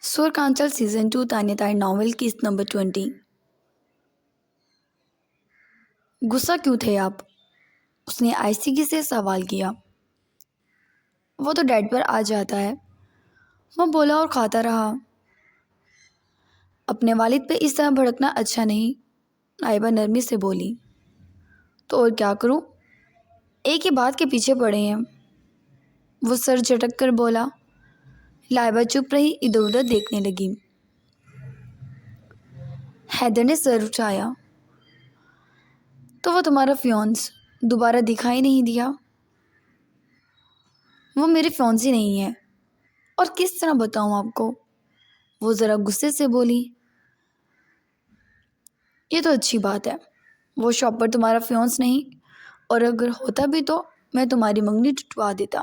سور کانچل season 2 Tania tyre novel قسط number 20۔ غصہ کیوں تھے آپ؟ اس نے آہستگی سے سوال کیا۔ وہ تو ڈیڈ پر آ جاتا ہے، وہ بولا اور کھاتا رہا۔ اپنے والد پہ اس طرح بھڑکنا اچھا نہیں، لائبہ نرمی سے بولی۔ تو اور کیا کروں؟ ایک ہی بات کے پیچھے پڑے ہیں، وہ سر جھٹک کر بولا۔ لائبہ چپ رہی، ادھر ادھر دیکھنے لگی۔ حیدر نے سر اٹھایا۔ تو وہ تمہارا فیونس دوبارہ دکھائی نہیں دیا؟ وہ میری فیونسی نہیں ہے، اور کس طرح بتاؤں آپ کو؟ وہ ذرا غصے سے بولی۔ یہ تو اچھی بات ہے، وہ شاپر تمہارا فیونس نہیں، اور اگر ہوتا بھی تو میں تمہاری منگنی ٹوٹوا دیتا۔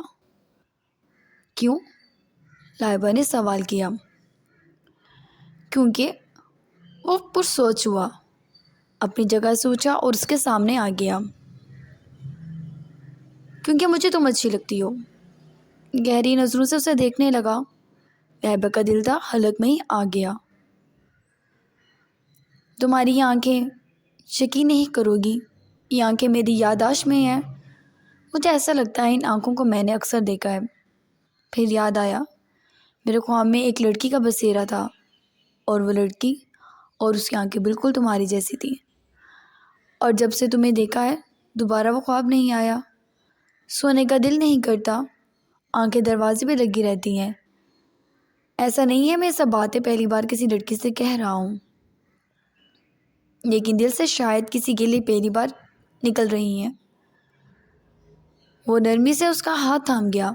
کیوں؟ لائبہ نے سوال کیا۔ کیونکہ وہ پرسوچ ہوا، اپنی جگہ سوچا اور اس کے سامنے آ گیا۔ کیونکہ مجھے تم اچھی لگتی ہو۔ گہری نظروں سے اسے دیکھنے لگا۔ لائبہ کا دل تھا حلق میں ہی آ گیا۔ تمہاری یہ آنکھیں، یقین نہیں کرو گی، یہ آنکھیں میری یادداشت میں ہیں۔ مجھے ایسا لگتا ہے ان آنکھوں کو میں نے اکثر دیکھا ہے۔ پھر یاد آیا، میرے خواب میں ایک لڑکی کا بسیرا تھا، اور وہ لڑکی اور اس کی آنکھیں بالکل تمہاری جیسی تھی۔ اور جب سے تمہیں دیکھا ہے دوبارہ وہ خواب نہیں آیا۔ سونے کا دل نہیں کرتا، آنکھیں دروازے پہ لگی رہتی ہیں۔ ایسا نہیں ہے میں یہ سب باتیں پہلی بار کسی لڑکی سے کہہ رہا ہوں، لیکن دل سے شاید کسی کے لیے پہلی بار نکل رہی ہیں۔ وہ نرمی سے اس کا ہاتھ تھام گیا۔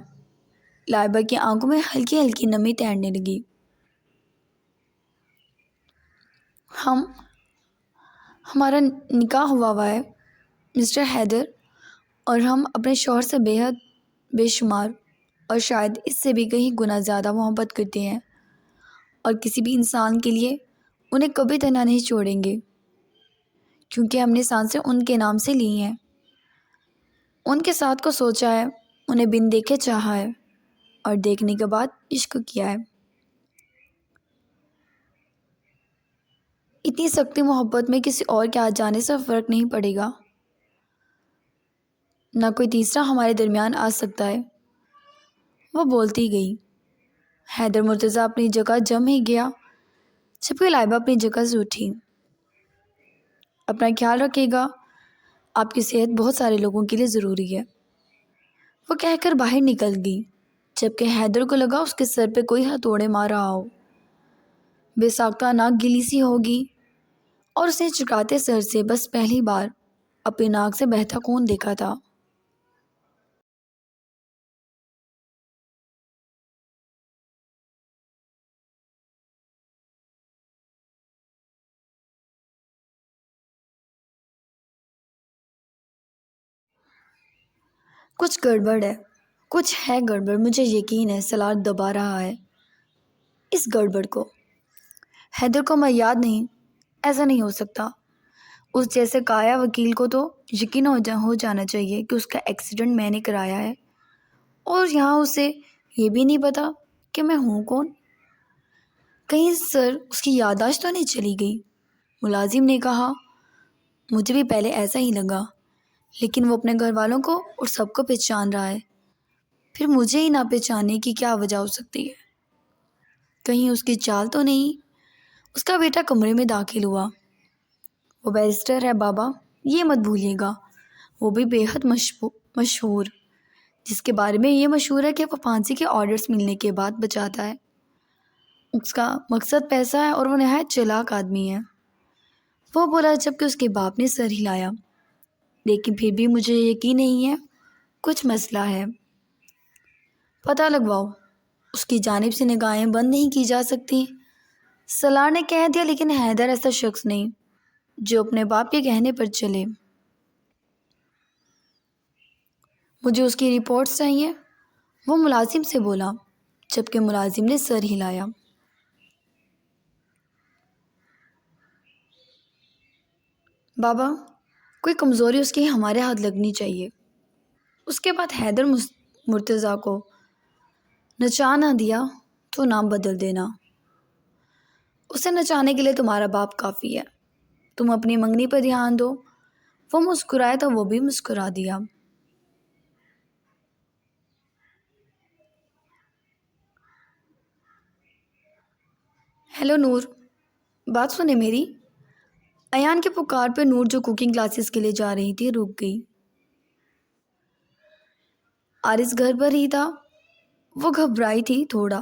لائبہ کی آنکھوں میں ہلکی ہلکی نمی تیرنے لگی۔ ہمارا نکاح ہوا ہے مسٹر حیدر، اور ہم اپنے شوہر سے بے شمار اور شاید اس سے بھی کہیں گنا زیادہ محبت کرتے ہیں، اور کسی بھی انسان کے لیے انہیں کبھی تنہا نہیں چھوڑیں گے، کیونکہ ہم نے سانسیں ان کے نام سے لی ہیں۔ ان کے ساتھ کو سوچا ہے، انہیں بن دیکھے چاہا ہے، اور دیکھنے کے بعد عشق کیا ہے۔ اتنی سختی محبت میں کسی اور کے آ جانے سے فرق نہیں پڑے گا، نہ کوئی تیسرا ہمارے درمیان آ سکتا ہے۔ وہ بولتی گئی۔ حیدر مرتضیٰ اپنی جگہ جم ہی گیا، جبکہ لائبہ اپنی جگہ سے اٹھی۔ اپنا خیال رکھے گا، آپ کی صحت بہت سارے لوگوں کے لیے ضروری ہے، وہ کہہ کر باہر نکل گئی، جبکہ حیدر کو لگا اس کے سر پہ کوئی ہتھوڑے مار رہا ہو۔ بے ساختہ ناک گلی سی ہوگی، اور اس نے چکاتے سر سے بس پہلی بار اپنی ناک سے بہتا خون دیکھا تھا۔ کچھ گڑبڑ ہے، کچھ ہے گڑبڑ، مجھے یقین ہے۔ سلاد دبا رہا ہے اس گڑبڑ کو۔ حیدر کو میں یاد نہیں، ایسا نہیں ہو سکتا۔ اس جیسے کایا وکیل کو تو یقین ہو جانا چاہیے کہ اس کا ایکسیڈنٹ میں نے کرایا ہے، اور یہاں اسے یہ بھی نہیں پتا کہ میں ہوں کون۔ کہیں سر اس کی یادداشت تو نہیں چلی گئی؟ ملازم نے کہا۔ مجھے بھی پہلے ایسا ہی لگا، لیکن وہ اپنے گھر والوں کو اور سب کو پہچان رہا ہے، پھر مجھے ہی نہ پہچاننے کی کیا وجہ ہو سکتی ہے؟ کہیں اس کی چال تو نہیں؟ اس کا بیٹا کمرے میں داخل ہوا۔ وہ بیرسٹر ہے بابا، یہ مت بھولیے گا، وہ بھی بے حد مشہور، جس کے بارے میں یہ مشہور ہے کہ وہ پھانسی کے آرڈرز ملنے کے بعد بچاتا ہے۔ اس کا مقصد پیسہ ہے، اور وہ نہایت چالاک آدمی ہے، وہ بولا، جبکہ اس کے باپ نے سر ہلایا۔ لیکن پھر بھی مجھے یقین نہیں ہے، کچھ مسئلہ ہے، پتہ لگواؤ۔ اس کی جانب سے نگاہیں بند نہیں کی جا سکتی، سالار نے کہہ دیا، لیکن حیدر ایسا شخص نہیں جو اپنے باپ کے کہنے پر چلے۔ مجھے اس کی رپورٹس چاہیے، وہ ملازم سے بولا، جبکہ ملازم نے سر ہلایا۔ بابا، کوئی کمزوری اس کی ہمارے ہاتھ لگنی چاہیے۔ اس کے بعد حیدر مرتضیٰ کو نچا نہ دیا تو نام بدل دینا۔ اسے نچانے کے لیے تمہارا باپ کافی ہے. تم اپنی منگنی پر دھیان دو. وہ مسکرائے تو وہ بھی مسکرا دیا. ہیلو نور، بات سنے میری. ایان کے پکار پہ نور جو کوکنگ کلاسز کے لیے جا رہی تھی رک گئی. آرس گھر پر ہی تھا. وہ گھبرائی تھی تھوڑا.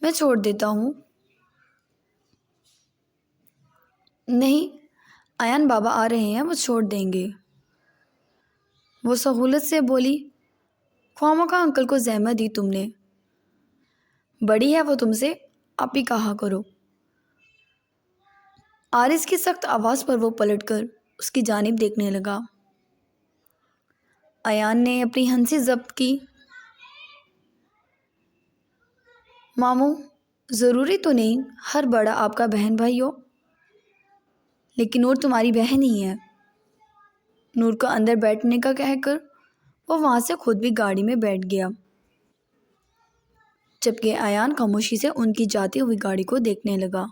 میں چھوڑ دیتا ہوں. نہیں، ایان بابا آ رہے ہیں، وہ چھوڑ دیں گے. وہ سہولت سے بولی. خواہ انکل کو زحمت دی تم نے. بڑی ہے وہ تم سے، آپ ہی کہا کرو. آرس کی سخت آواز پر وہ پلٹ کر اس کی جانب دیکھنے لگا. ایان نے اپنی ہنسی ضبط کی. ماموں، ضروری تو نہیں ہر بڑا آپ کا بہن بھائی ہو، لیکن نور تمہاری بہن ہی ہے. نور کو اندر بیٹھنے کا کہہ کر وہ وہاں سے خود بھی گاڑی میں بیٹھ گیا، جبکہ ایان خاموشی سے ان کی جاتی ہوئی گاڑی کو دیکھنے لگا.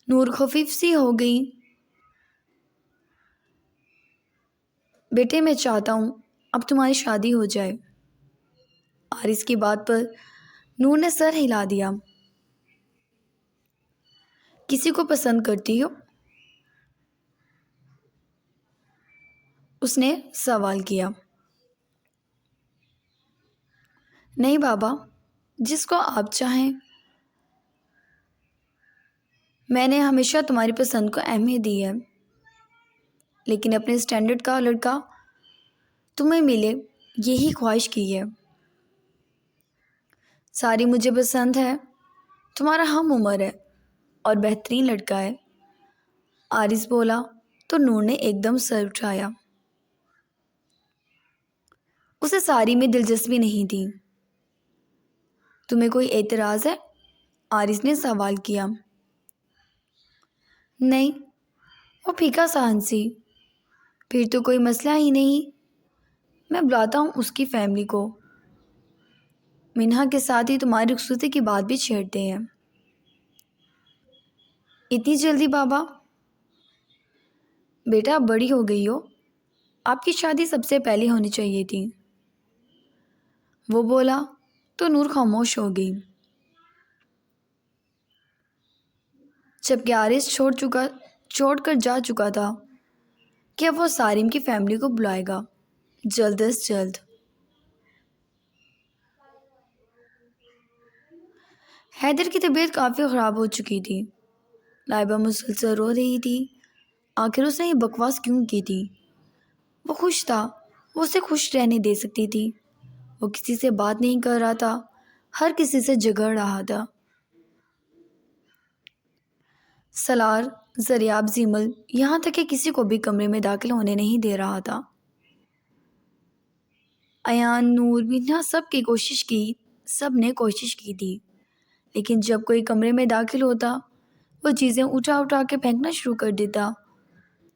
نور خفیف سی ہو گئی. بیٹے، میں چاہتا ہوں اب تمہاری شادی ہو جائے. آرس کی بات پر نور نے سر ہلا دیا. کسی کو پسند کرتی ہو؟ اس نے سوال کیا. نہیں بابا، جس کو آپ چاہیں. میں نے ہمیشہ تمہاری پسند کو اہمیت دی ہے، لیکن اپنے اسٹینڈرڈ کا لڑکا تمہیں ملے یہی خواہش کی ہے. ساری مجھے پسند ہے. تمہارا ہم عمر ہے اور بہترین لڑکا ہے. آرس بولا تو نور نے ایک دم سر اٹھایا. اسے ساری میں دلچسپی نہیں تھی. تمہیں کوئی اعتراض ہے؟ آرس نے سوال کیا. نہیں، وہ پھیکا سا ہنسی. پھر تو کوئی مسئلہ ہی نہیں. میں بلاتا ہوں اس کی فیملی کو. منہا کے ساتھ ہی تمہاری رخصتی کی بات بھی چھیڑتے ہیں. اتنی جلدی بابا؟ بیٹا، اب بڑی ہو گئی ہو. آپ کی شادی سب سے پہلے ہونی چاہیے تھی. وہ بولا تو نور خاموش ہو گئی. جبکہ آرس چھوڑ کر جا چکا تھا کہ اب وہ سارم کی فیملی کو بلائے گا جلد از جلد. حیدر کی طبیعت کافی خراب ہو چکی تھی. لائبہ مسلسل رو رہی تھی. آخر اس نے یہ بکواس کیوں کی تھی؟ وہ خوش تھا. وہ اسے خوش رہنے دے سکتی تھی. وہ کسی سے بات نہیں کر رہا تھا، ہر کسی سے جھگڑ رہا تھا. سالار، زریاب، زیمل، یہاں تک کہ کسی کو بھی کمرے میں داخل ہونے نہیں دے رہا تھا. ایان، نور، منہا سب نے کوشش کی تھی، لیکن جب کوئی کمرے میں داخل ہوتا وہ چیزیں اٹھا کے پھینکنا شروع کر دیتا.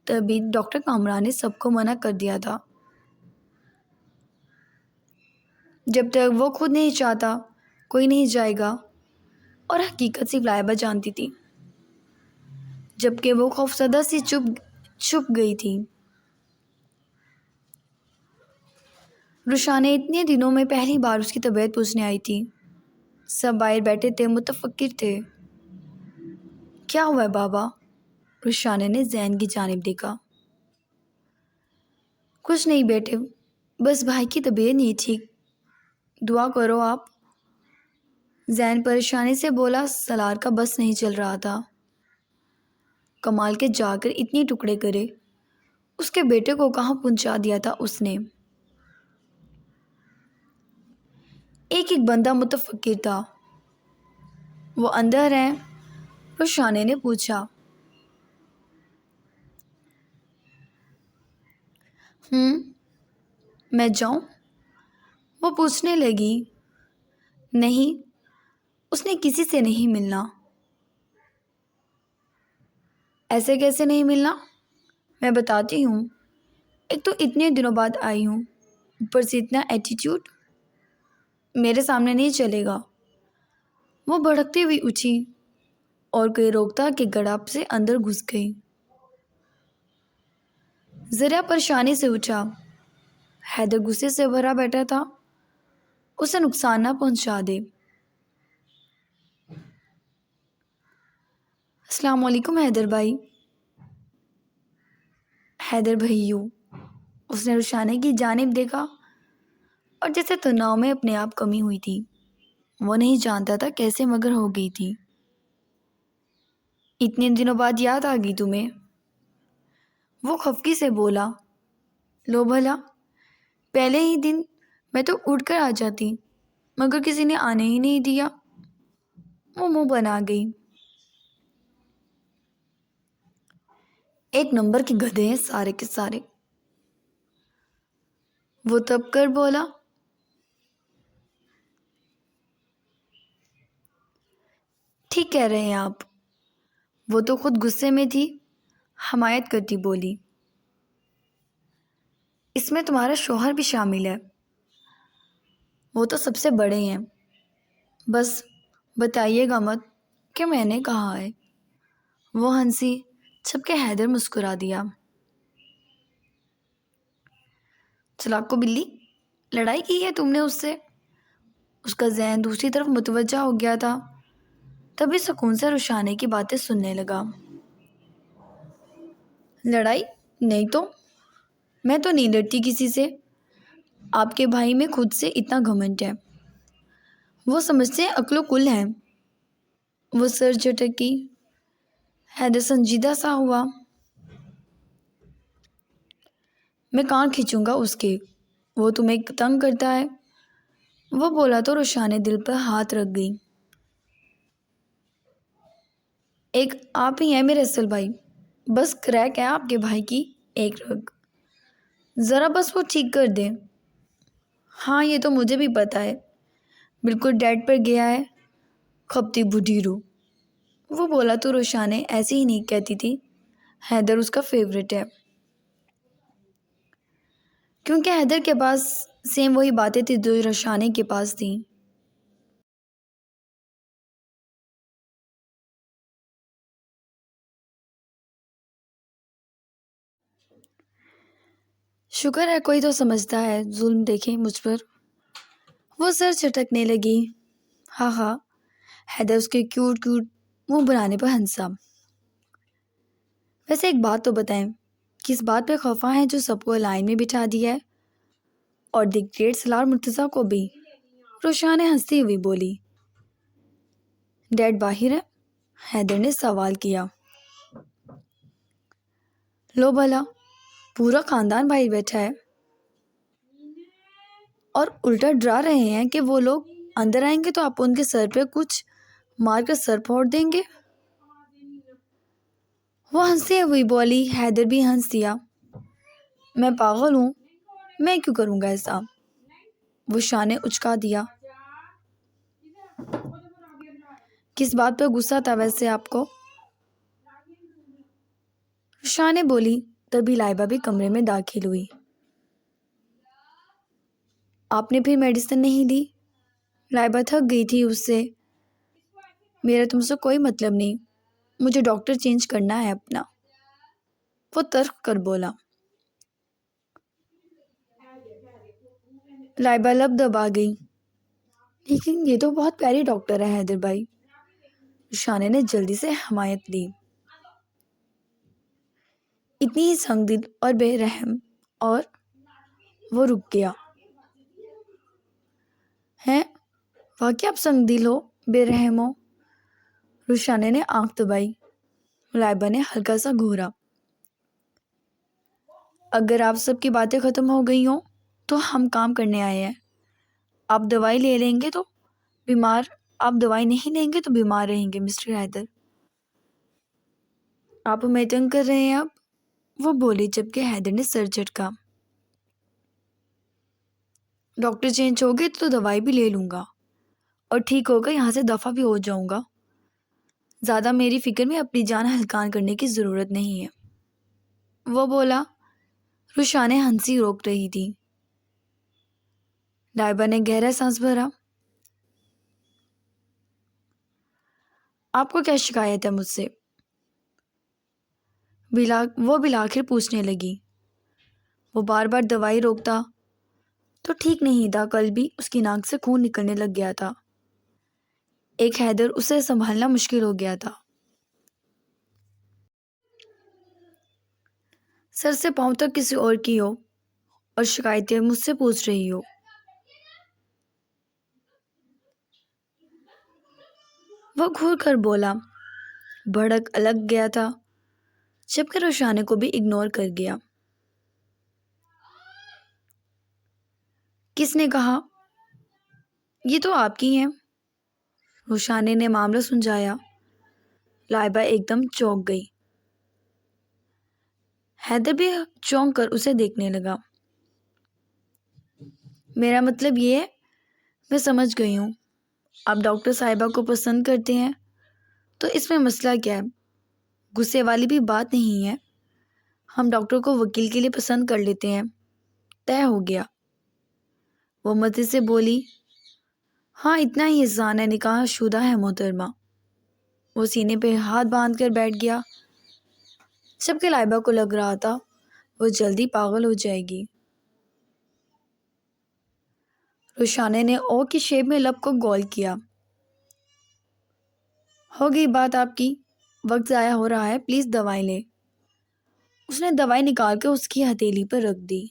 تبھی ڈاکٹر کامران نے سب کو منع کر دیا تھا. جب تک وہ خود نہیں چاہتا کوئی نہیں جائے گا. اور حقیقت صرف لائبہ جانتی تھی، جبکہ وہ خوفزدہ سی چھپ گئی تھی. رشا نے اتنے دنوں میں پہلی بار اس کی طبیعت پوچھنے آئی تھی. سب باہر بیٹھے تھے، متفکر تھے. کیا ہوا ہے بابا؟ رشانے نے زین کی جانب دیکھا. کچھ نہیں بیٹے، بس بھائی کی طبیعت نہیں ٹھیک، دعا کرو آپ. زین پریشانی سے بولا. سالار کا بس نہیں چل رہا تھا. کمال کے جا کر اتنی ٹکڑے کرے. اس کے بیٹے کو کہاں پہنچا دیا تھا اس نے. ایک بندہ متفکر تھا. وہ اندر ہے؟ رشانے نے پوچھا. میں جاؤں؟ وہ پوچھنے لگی. نہیں، اس نے کسی سے نہیں ملنا. ایسے کیسے نہیں ملنا؟ میں بتاتی ہوں. ایک تو اتنے دنوں بعد آئی ہوں، اوپر سے اتنا ایٹیٹیوڈ. میرے سامنے نہیں چلے گا. وہ بھڑکتی ہوئی اٹھی اور کوئی روکتا کہ گڑاب سے اندر گھس گئی۔ ذرا پریشانی سے اٹھا۔ حیدر غصے سے بھرا بیٹھا تھا، اسے نقصان نہ پہنچا دے۔ السلام علیکم حیدر بھائی۔ حیدر بھائیو، اس نے رشانے کی جانب دیکھا اور جیسے تناؤ میں اپنے آپ کمی ہوئی تھی۔ وہ نہیں جانتا تھا کیسے مگر ہو گئی تھی۔ اتنے دنوں بعد یاد آ گئی تمہیں؟ وہ خفگی سے بولا۔ لو بھلا، پہلے ہی دن میں تو اٹھ کر آ جاتی، مگر کسی نے آنے ہی نہیں دیا۔ وہ منہ بنا گئی۔ ایک نمبر کے گدھے ہیں سارے کے سارے، وہ تب کر بولا۔ ٹھیک کہہ رہے ہیں آپ، وہ تو خود غصے میں تھی، حمایت کرتی بولی۔ اس میں تمہارا شوہر بھی شامل ہے، وہ تو سب سے بڑے ہیں، بس بتائیے گا مت کہ میں نے کہا ہے۔ وہ ہنسی، جبکہ حیدر مسکرا دیا۔ چلاک کو بلی، لڑائی کی ہے تم نے اس سے؟ اس کا ذہن دوسری طرف متوجہ ہو گیا تھا، تبھی سکون سے رشانے کی باتیں سننے لگا۔ لڑائی نہیں تو، میں تو نہیں لڑتی کسی سے۔ آپ کے بھائی میں خود سے اتنا گھمنڈ ہے، وہ سمجھتے ہیں عقل و کل ہے۔ وہ سر جھٹکی۔ حیدر سنجیدہ سا ہوا۔ میں کان کھینچوں گا اس کے، وہ تمہیں تنگ کرتا ہے؟ وہ بولا تو رشانے دل پر ہاتھ رکھ گئی۔ ایک آپ ہی ہیں میرے اصل بھائی، بس کریک ہے آپ کے بھائی کی ایک رگ، ذرا بس وہ ٹھیک کر دیں۔ ہاں یہ تو مجھے بھی پتا ہے، بالکل ڈیڈ پر گیا ہے، کھپتی بڈھی رو۔ وہ بولا تو رشانے ایسی ہی نہیں کہتی تھی، حیدر اس کا فیوریٹ ہے۔ کیونکہ حیدر کے پاس سیم وہی باتیں تھی جو رشانے کے پاس تھیں۔ شکر ہے کوئی تو سمجھتا ہے ظلم دیکھیں مجھ پر۔ وہ سر چٹکنے لگی۔ ہاں ہاں، حیدر اس کے کیوٹ کیوٹ منہ بنانے پر ہنسا۔ ویسے ایک بات تو بتائیں، کس بات پہ خفا ہیں جو سب کو لائن میں بٹھا دیا ہے، اور دی گریٹ سالار مرتضیٰ کو بھی؟ روشانے ہنستی ہوئی بولی۔ ڈیڈ باہر ہے؟ حیدر نے سوال کیا۔ لو بھلا، پورا خاندان باہر بیٹھا ہے، اور الٹا ڈرا رہے ہیں کہ وہ لوگ اندر آئیں گے تو آپ ان کے سر پہ کچھ مار کر سر پھوڑ دیں گے۔ وہ ہنستے ہوئی بولی۔ حیدر بھی ہنس دیا۔ میں پاگل ہوں، میں کیوں کروں گا ایسا؟ وہ شانے اچکا دیا۔ کس بات پہ غصہ تھا ویسے آپ کو؟ شانے بولی۔ تبھی لائبہ بھی کمرے میں داخل ہوئی۔ آپ نے پھر میڈیسن نہیں لی؟ لائبہ تھک گئی تھی اس سے۔ میرا تم سے کوئی مطلب نہیں، مجھے ڈاکٹر چینج کرنا ہے اپنا، وہ ترک کر بولا۔ لائبہ لب دبا گئی۔ لیکن یہ تو بہت پیاری ڈاکٹر ہے حیدر بھائی۔ شانے نے جلدی سے حمایت لی۔ اتنی ہی سنگ دل اور بے رحم، اور وہ رک گیا۔ ہیں واقعی آپ سنگ دل ہو، بے رحم ہو؟ رشانے نے آنکھ دبائی۔ لائبہ نے ہلکا سا گھورا۔ اگر آپ سب کی باتیں ختم ہو گئی ہوں تو ہم کام کرنے آئے ہیں۔ آپ دوائی لے لیں گے تو بیمار آپ دوائی نہیں لیں گے تو بیمار رہیں گے مسٹر حیدر۔ آپ ہمیں تنگ کر رہے ہیں اب، وہ بولی، جبکہ حیدر نے سر جھٹکا۔ ڈاکٹر چینج ہو گئے تو دوائی بھی لے لوں گا، اور ٹھیک ہوگا یہاں سے دفع بھی ہو جاؤں گا۔ زیادہ میری فکر میں اپنی جان ہلکان کرنے کی ضرورت نہیں ہے، وہ بولا۔ رشانے ہنسی روک رہی تھی۔ لائبہ نے گہرا سانس بھرا۔ آپ کو کیا شکایت ہے مجھ سے؟ وہ بالآخر پوچھنے لگی۔ وہ بار بار دوائی روکتا تو ٹھیک نہیں تھا، کل بھی اس کی ناک سے خون نکلنے لگ گیا تھا۔ ایک حیدر اسے سنبھالنا مشکل ہو گیا تھا۔ سر سے پاؤں تک کسی اور کی ہو اور شکایتیں مجھ سے پوچھ رہی ہو۔ وہ گھور کر بولا۔ بھڑک الگ گیا تھا جبکہ روشانے کو بھی اگنور کر گیا۔ کس نے کہا؟ یہ تو آپ کی ہیں۔ روشانے نے معاملہ سمجھایا۔ لائبہ ایک دم چونک گئی۔ حیدر بھی چونک کر اسے دیکھنے لگا۔ میرا مطلب یہ ہے، میں سمجھ گئی ہوں آپ ڈاکٹر صاحبہ کو پسند کرتے ہیں، تو اس میں مسئلہ کیا ہے؟ غصے والی بھی بات نہیں ہے۔ ہم ڈاکٹر کو وکیل کے لیے پسند کر لیتے ہیں، طے ہو گیا۔ وہ مزے سے بولی، ہاں اتنا ہی احسان ہے، نکاح شدہ ہے محترمہ۔ وہ سینے پہ ہاتھ باندھ کر بیٹھ گیا جبکہ لائبہ کو لگ رہا تھا وہ جلدی پاگل ہو جائے گی۔ روشانے نے او کی شیپ میں لب کو گول کیا۔ ہو گئی بات آپ کی، وقت ضائع ہو رہا ہے، پلیز دوائی لیں۔ اس نے دوائی نکال کے اس کی ہتھیلی پر رکھ دی۔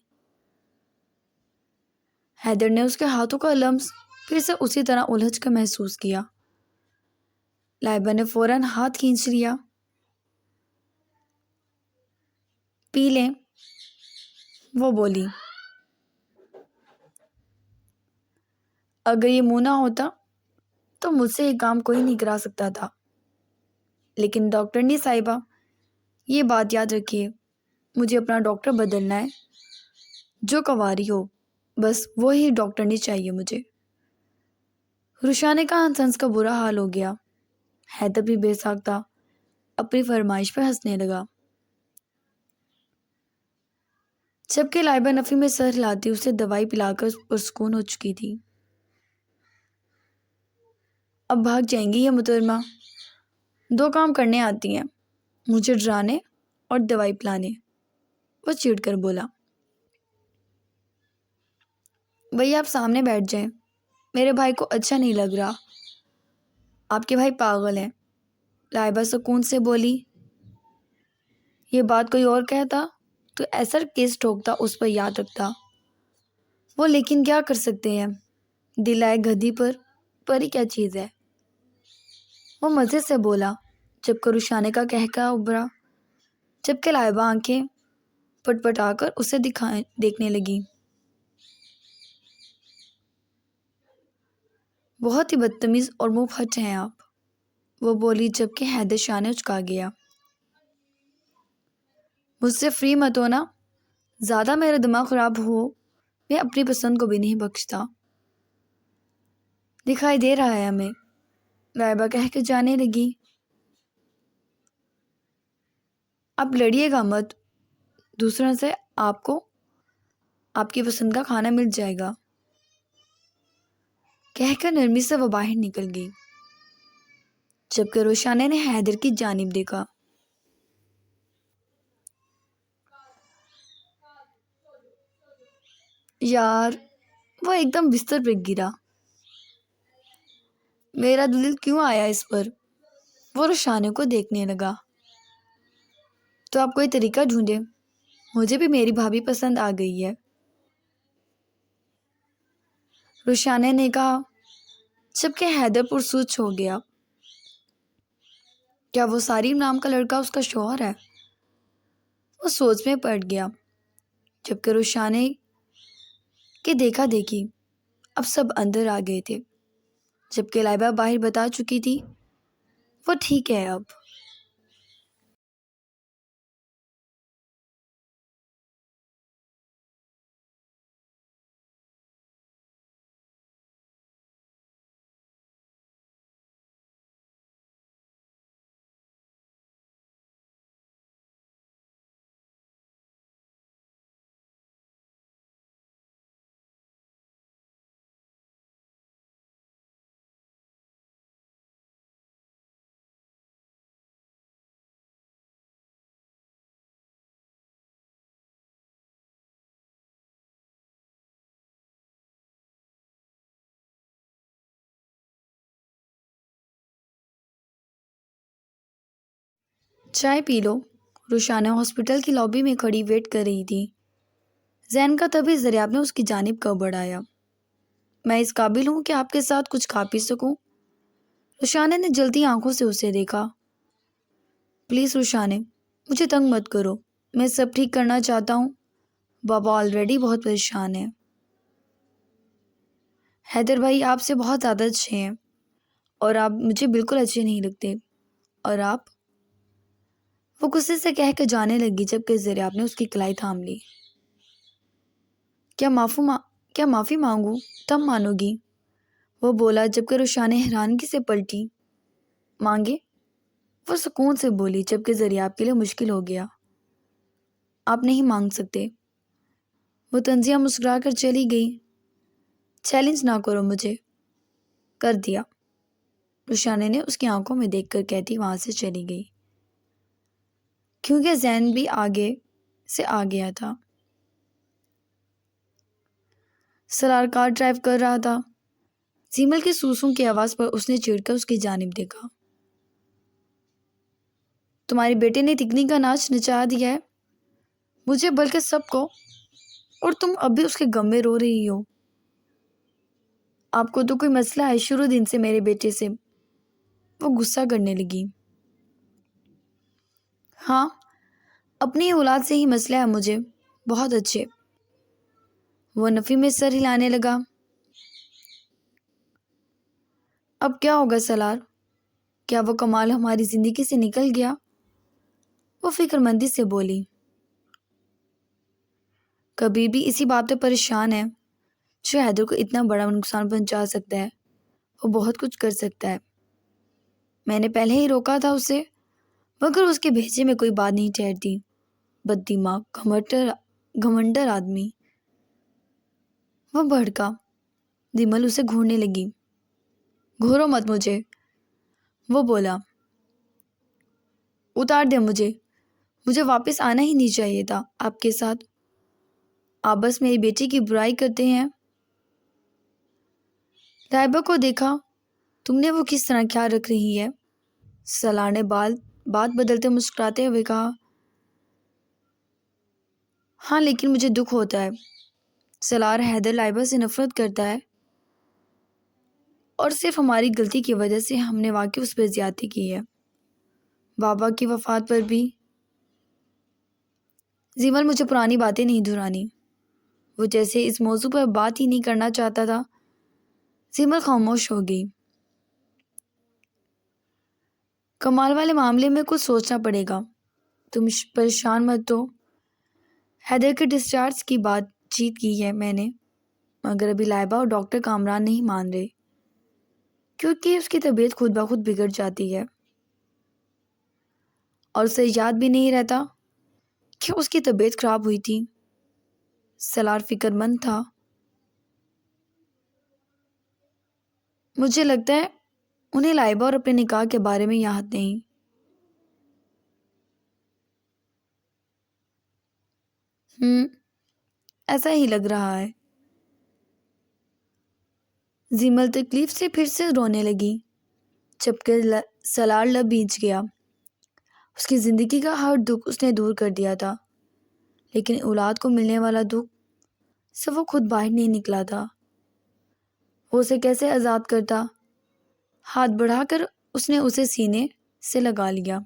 حیدر نے اس کے ہاتھوں کا لمس پھر سے اسی طرح الجھ کر محسوس کیا۔ لائبہ نے فوراً ہاتھ کھینچ لیا۔ پی لیں، وہ بولی۔ اگر یہ منہ نہ ہوتا تو مجھ سے یہ کام کوئی نہیں کرا سکتا تھا، لیکن ڈاکٹرنی صاحبہ یہ بات یاد رکھیے، مجھے اپنا ڈاکٹر بدلنا ہے، جو کنواری ہو، بس وہی ڈاکٹرنی چاہیے مجھے۔ روشانے کا ہنس کا برا حال ہو گیا۔ حیدر بھی بے ساختہ اپنی فرمائش پر ہنسنے لگا جبکہ لائبہ نفی میں سر ہلاتی اسے دوائی پلا کر پرسکون ہو چکی تھی۔ اب بھاگ جائیں گی یہ محترمہ، دو کام کرنے آتی ہیں، مجھے ڈرانے اور دوائی پلانے۔ وہ چڑ کر بولا۔ بھئی آپ سامنے بیٹھ جائیں، میرے بھائی کو اچھا نہیں لگ رہا، آپ کے بھائی پاگل ہیں۔ لائبہ سکون سے بولی۔ یہ بات کوئی اور کہتا تو ایسا کیس ٹھوکتا، اس پر یاد رکھتا وہ، لیکن کیا کر سکتے ہیں، دل آئے گدھی پر، پری کیا چیز ہے۔ وہ مزے سے بولا جب کہ روشانے کا کہکہ ابھرا، جبکہ لائبہ آنکھیں پٹ پٹا کر اسے دیکھنے لگی۔ بہت ہی بدتمیز اور منہ پھٹ ہیں آپ، وہ بولی جبکہ حیدر شانے اچکا گیا۔ مجھ سے فری مت ہونا، زیادہ میرا دماغ خراب ہو، میں اپنی پسند کو بھی نہیں بخشتا۔ دکھائی دے رہا ہے ہمیں، لائبہ کہہ کے جانے لگی۔ اب لڑیے گا مت، دوسروں سے آپ کو آپ کی پسند کا کھانا مل جائے گا، کہہ کر نرمی سے وہ باہر نکل گئی جبکہ روشانے نے حیدر کی جانب دیکھا۔ یار، وہ ایک دم بستر پہ گرا۔ میرا دل کیوں آیا اس پر؟ وہ روشانے کو دیکھنے لگا۔ تو آپ کوئی طریقہ ڈھونڈے، مجھے بھی میری بھابھی پسند آ گئی ہے، روشانے نے کہا جبکہ حیدر پرسوچ ہو گیا۔ کیا وہ ساریم نام کا لڑکا اس کا شوہر ہے؟ وہ سوچ میں پڑ گیا جبکہ روشانے کے دیکھا دیکھی اب سب اندر آ گئے تھے جبکہ لائبہ باہر بتا چکی تھی وہ ٹھیک ہے اب۔ چائے پی لو۔ روشانہ ہاسپٹل کی لابی میں کھڑی ویٹ کر رہی تھی۔ ذہن کا تبھی ذریعہ نے اس کی جانب کب بڑھایا۔ میں اس قابل ہوں کہ آپ کے ساتھ کچھ کھا پی سکوں؟ روشانہ نے جلدی آنکھوں سے اسے دیکھا۔ پلیز روشانہ، مجھے تنگ مت کرو، میں سب ٹھیک کرنا چاہتا ہوں۔ بابا آلریڈی بہت پریشان ہے۔ حیدر بھائی آپ سے بہت زیادہ اچھے ہیں اور آپ مجھے بالکل اچھے نہیں لگتے۔ اور آپ؟ وہ غصے سے کہہ کے جانے لگی جبکہ ذریعہ نے اس کی کلائی تھام لی۔ کیا معافی مانگوں؟ تب مانو گی؟ وہ بولا جبکہ روشانہ حیرانگی سے پلٹی۔ مانگے؟ وہ سکون سے بولی جبکہ ذریعہ کے لیے مشکل ہو گیا۔ آپ نہیں مانگ سکتے۔ وہ طنزیہ مسکرا کر چلی گئی۔ چیلنج نہ کرو مجھے۔ کر دیا، روشانہ نے اس کی آنکھوں میں دیکھ کر کہتی وہاں سے چلی گئی، کیونکہ ذہن بھی آگے سے آ گیا تھا۔ سرار کار ڈرائیو کر رہا تھا۔ زیمل کی سوسوں کی آواز پر اس نے چڑھ کر اس کی جانب دیکھا۔ تمہارے بیٹے نے تکنی کا ناچ نچا دیا ہے، مجھے بلکہ سب کو، اور تم اب بھی اس کے غم میں رو رہی ہو۔ آپ کو تو کوئی مسئلہ ہے شروع دن سے میرے بیٹے سے؟ وہ غصہ کرنے لگی۔ ہاں، اپنی اولاد سے ہی مسئلہ ہے مجھے، بہت اچھے۔ وہ نفی میں سر ہلانے لگا۔ اب کیا ہوگا سالار؟ کیا وہ کمال ہماری زندگی سے نکل گیا؟ وہ فکر مندی سے بولی۔ کبھی بھی اسی بات پہ پریشان ہے جو حیدر کو اتنا بڑا نقصان پہنچا سکتا ہے۔ وہ بہت کچھ کر سکتا ہے۔ میں نے پہلے ہی روکا تھا اسے، مگر اس کے بھیجے میں کوئی بات نہیں ٹھہرتی۔ بد دماغ، گھمنڈر آدمی۔ وہ بھڑکا۔ دیمل اسے گھورنے لگی۔ گھورو مت مجھے، وہ بولا۔ اتار دے مجھے واپس آنا ہی نہیں چاہیے تھا آپ کے ساتھ۔ آپ بس میری بیٹی کی برائی کرتے ہیں۔ لائبہ کو دیکھا تم نے وہ کس طرح خیال رکھ رہی ہے؟ سالار نے بات بدلتے مسکراتے ہوئے کہا۔ ہاں لیکن مجھے دکھ ہوتا ہے۔ سالار حیدر لائبہ سے نفرت کرتا ہے اور صرف ہماری غلطی کی وجہ سے ہم نے واقعی اس پر زیادتی کی ہے۔ بابا کی وفات پر بھی۔ زیمل مجھے پرانی باتیں نہیں دہرانی۔ وہ جیسے اس موضوع پر بات ہی نہیں کرنا چاہتا تھا۔ زیمل خاموش ہو گئی۔ کمال والے معاملے میں کچھ سوچنا پڑے گا، تم پریشان مت ہو۔ حیدر کے ڈسچارج کی بات چیت کی ہے میں نے، مگر ابھی لائبہ اور ڈاکٹر کامران نہیں مان رہے، کیونکہ اس کی طبیعت خود بخود بگڑ جاتی ہے اور اسے یاد بھی نہیں رہتا کہ اس کی طبیعت خراب ہوئی تھی۔ سالار فکر مند تھا۔ مجھے لگتا ہے انہیں لائبہ اور اپنے نکاح کے بارے میں یاد نہیں۔ ایسا ہی لگ رہا ہے۔ زیمل تکلیف سے پھر سے رونے لگی جبکہ سالار لب بیچ گیا۔ اس کی زندگی کا ہر دکھ اس نے دور کر دیا تھا، لیکن اولاد کو ملنے والا دکھ سے وہ خود باہر نہیں نکلا تھا۔ وہ اسے کیسے آزاد کرتا؟ ہاتھ بڑھا کر اس نے اسے سینے سے لگا لیا۔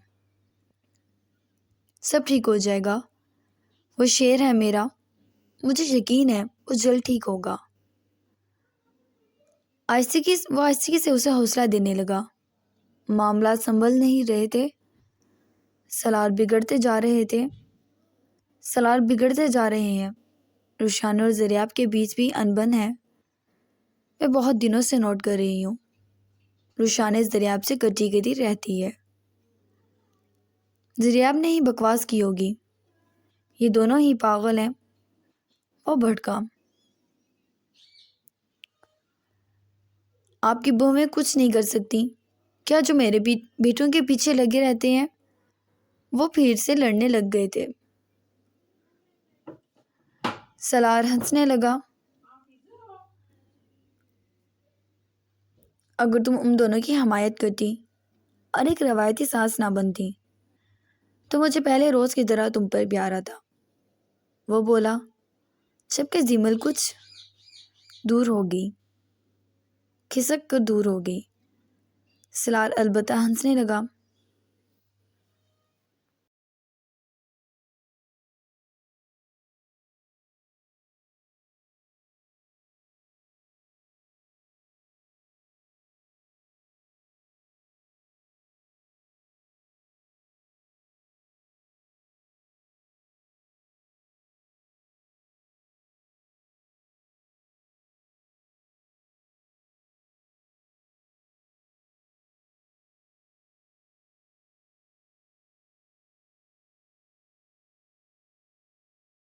سب ٹھیک ہو جائے گا، وہ شیر ہے میرا، مجھے یقین ہے وہ جلد ٹھیک ہوگا۔ آہستگی سے اسے حوصلہ دینے لگا۔ معاملات سنبھل نہیں رہے تھے، سالار بگڑتے جا رہے ہیں۔ روشانہ اور ذریعہ کے بیچ بھی انبن ہے، میں بہت دنوں سے نوٹ کر رہی ہوں۔ روشانہ ذریعہ سے کٹی کٹی رہتی ہے۔ ذریعہ نے ہی بکواس کی ہوگی، یہ دونوں ہی پاگل ہیں۔ وہ بھڑکا۔ آپ کی بہویں کچھ نہیں کر سکتی کیا جو میرے بیٹوں کے پیچھے لگے رہتے ہیں؟ وہ پھر سے لڑنے لگ گئے تھے۔ سالار ہنسنے لگا۔ اگر تم ان دونوں کی حمایت کرتی اور ایک روایتی ساس نہ بنتی تو مجھے پہلے روز کی طرح تم پر بھی آ رہا تھا، وہ بولا، جبکہ زیمل کچھ دور ہوگی، کھسک کر دور ہو گئی۔ سلار البتہ ہنسنے لگا۔